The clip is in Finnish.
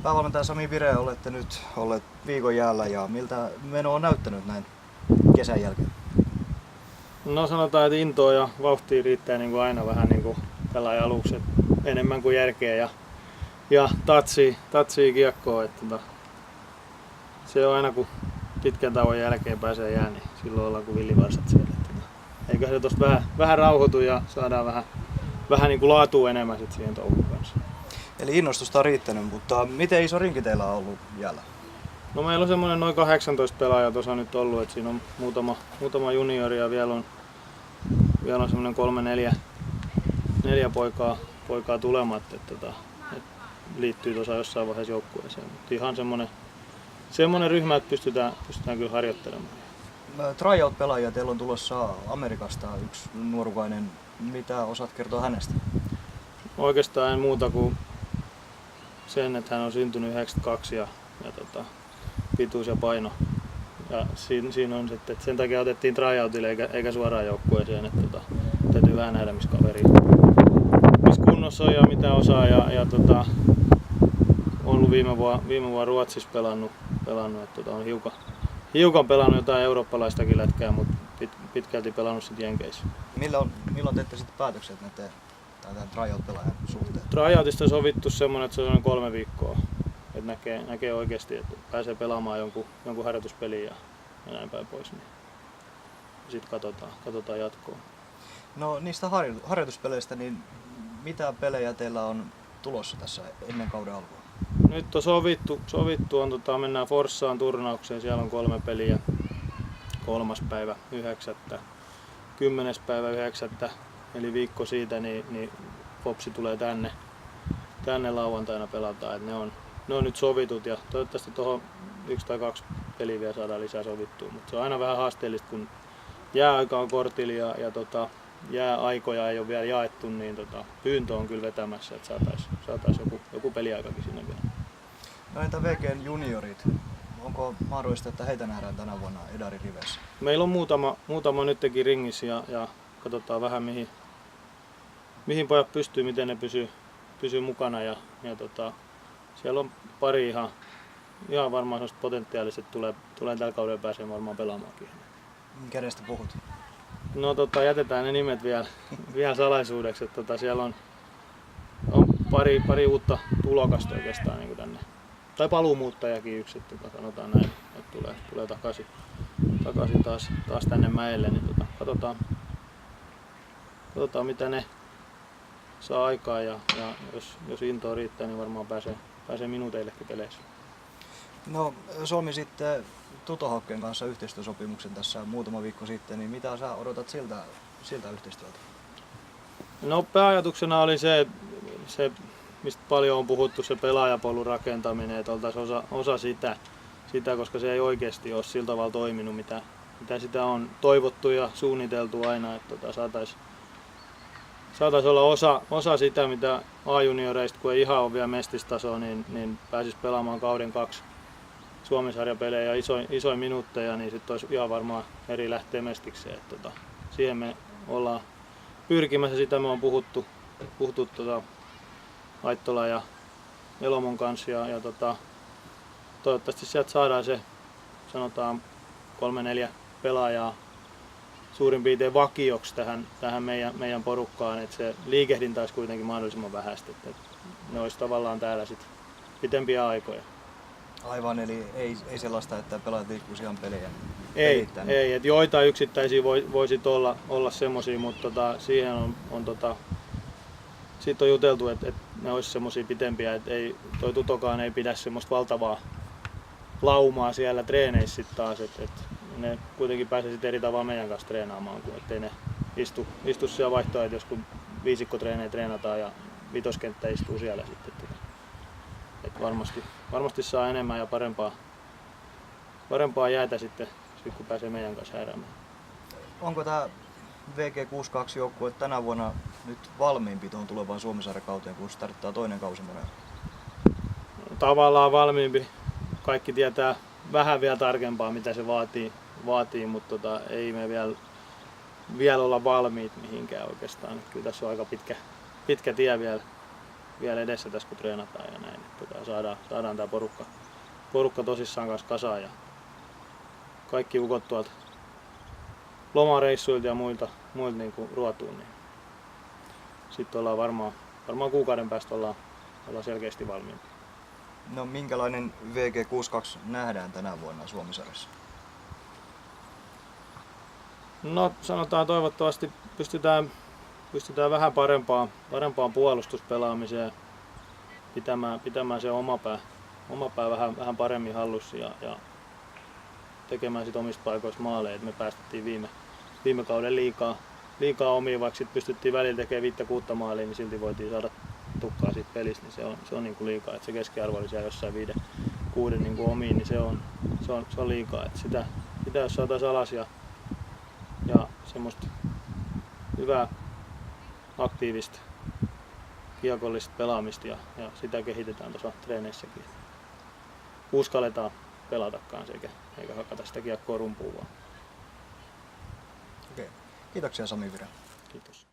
Päävalmentaja Sami Vire, olette nyt olleet viikon jäällä ja miltä meno on näyttänyt näin kesän jälkeen? No sanotaan, että intoa ja vauhtia riittää niin kuin aina vähän niin kuin pelaajan aluksi, enemmän kuin järkeä ja tatsii kiekkoa. Se on aina kun pitkän tauon jälkeen pääsee jään, niin silloin ollaan kuin villivarsat siellä. Eiköhän se tosta vähän rauhoitu ja saadaan vähän niin kuin laatua enemmän sit siihen touhuun kanssa. Eli innostusta on riittänyt, mutta miten iso rinki teillä on ollut jäällä? No meillä on semmoinen noin 18 pelaajaa tuossa nyt ollut, että siinä on muutama juniori ja vielä on semmoinen 3-4 poikaa tulematta, että liittyy tuossa jossain vaiheessa joukkueeseen. Mutta ihan semmoinen ryhmä, että pystytään kyllä harjoittelemaan. Tryout-pelaajia teillä on tulossa Amerikasta yksi nuorukainen. Mitä osaat kertoa hänestä? Oikeastaan en muuta kuin sen, että hän on syntynyt 92 ja pituus ja paino. Ja siinä on sitten, että sen takia otettiin tryoutille eikä suoraan joukkueeseen. Täytyy vähän nähdä, missä kaveri missä kunnossa on ja mitä osaa. Ja on ollut viime vuonna Ruotsissa pelannut että on hiukan pelannut jotain eurooppalaistakin lätkää, mutta pitkälti pelannut sitten Jenkeissä. Milloin teette sitten päätökset tämän tryout-pelaajan suhteen? Tryoutista on sovittu semmoinen, että se on 3 viikkoa. Että näkee oikeasti, että pääsee pelaamaan jonkun harjoituspelin ja näin päin pois. Niin sitten katsotaan jatkoa. No niistä harjoituspeleistä, niin mitä pelejä teillä on tulossa tässä ennen kauden alkua? Nyt on sovittu on, mennään Forssaan turnaukseen, siellä on 3 peliä. 3.9. 10.9. eli viikko siitä, niin Popsi tulee tänne lauantaina pelataan. Et ne on nyt sovitut ja toivottavasti tuohon 1 tai 2 peliä vielä saadaan lisää sovittua. Mutta se on aina vähän haasteellista, kun jääaika on kortilla ja jääaikoja ei ole vielä jaettu, niin pyyntö on kyllä vetämässä, että saataisiin joku peliaikakin sinne vielä. No entä VG:n juniorit? Onko mahdollista, että heitä nähdään tänä vuonna Edarin riveissä? Meillä on muutama nytkin ringissä ja katsotaan vähän mihin pojat pystyy, miten ne pysyy mukana. Ja siellä on pari ihan varmaan sellaista potentiaaliset tulee tällä kaudella pääsemään varmaan pelaamaankin. Kenestä puhut? No jätetään ne nimet vielä salaisuudeksi. Siellä on pari uutta tulokasta oikeastaan niin tänne. Tai paluumuuttajakin yksi, että sanotaan näin, että tulee takaisin taas tänne mäelle, niin katsotaan mitä ne saa aikaan ja jos intoa riittää, niin varmaan pääsee minuuteillekin peleissä. No solmi sitten Tuto-Hokken kanssa yhteistyösopimuksen tässä muutama viikko sitten, niin mitä sä odotat siltä yhteistyöltä? No pääajatuksena oli se mistä paljon on puhuttu, se pelaajapolun rakentaminen, että oltaisiin osa sitä, koska se ei oikeasti ole sillä tavalla toiminut, mitä sitä on toivottu ja suunniteltu aina, että saataisiin olla osa sitä, mitä A-junioreista, kun ei ihan ole vielä mestistasoa, niin pääsisi pelaamaan kauden 2 Suomen-sarjapelejä ja isoja minuutteja, niin sitten olisi ihan varmaan eri lähteä mestikseen. Siihen me ollaan pyrkimässä, sitä me on puhuttu Aittola ja Elomon kanssa ja toivottavasti sieltä saadaan se, sanotaan 3-4 pelaajaa suurin piirtein vakioksi tähän meidän porukkaan, että se liikehdintä olisi kuitenkin mahdollisimman vähäistä, että ne olisi tavallaan täällä sitten pitempiä aikoja. Aivan, eli ei sellaista, että pelaajat liikkuisi ihan pelejä. Ei, että joitain yksittäisiä voisi olla semmoisia, mutta siihen on siitä on juteltu, että ne olisi semmoisia pitempiä, että toi Tutokaan ei pidä semmoista valtavaa laumaa siellä treeneissä sitten taas, että ne kuitenkin pääsee sitten eri tavalla meidän kanssa treenaamaan, kun ettei ne istu siellä vaihtoehtoja, jos kun viisikkotreenejä treenataan ja vitoskenttä istuu siellä sitten. Että varmasti saa enemmän ja parempaa jäätä sitten kun pääsee meidän kanssa häräämään. Onko tämä VG62 joukkue tänä vuonna nyt valmiimpi tuohon tulevaan Suomen-sarjakauteen, kun starttaa toinen kausi monella? Tavallaan valmiimpi. Kaikki tietää vähän vielä tarkempaa, mitä se vaatii mutta ei me vielä olla valmiit mihinkään oikeastaan. Kyllä tässä on aika pitkä tie vielä edessä tässä, kun treenataan ja näin. ja saadaan tämä porukka tosissaan kanssa kasaan ja kaikki ukot tuolta lomareissuilta ja muilta niin kuin ruotuun, niin sitten ollaan varmaan kuukauden päästä ollaan selkeästi valmiimpi. No minkälainen VG62 nähdään tänä vuonna Suomi-sarjassa? No sanotaan toivottavasti pystytään vähän parempaan puolustuspelaamiseen, pitämään se oma pää vähän paremmin hallussa ja tekemään sit omista paikoista maaleja. Me päästettiin viime kauden liikaa omiin, vaikka sit pystyttiin välillä tekemään 5-6 maalia, niin silti voitiin saada tukkaa siitä pelistä, niin se on niinku liikaa. Et se keskiarvo oli siellä jossain 5-6 niinku omiin, niin se on liikaa. Et sitä jos saataisiin alas ja semmoista hyvää aktiivista kiekollista pelaamista ja sitä kehitetään tuossa treeneissäkin. Uskalletaan pelata kanssa eikä hakata sitä kiekkoa rumpuun vaan. Okei. Kiitoksia Sami Virä. Kiitos.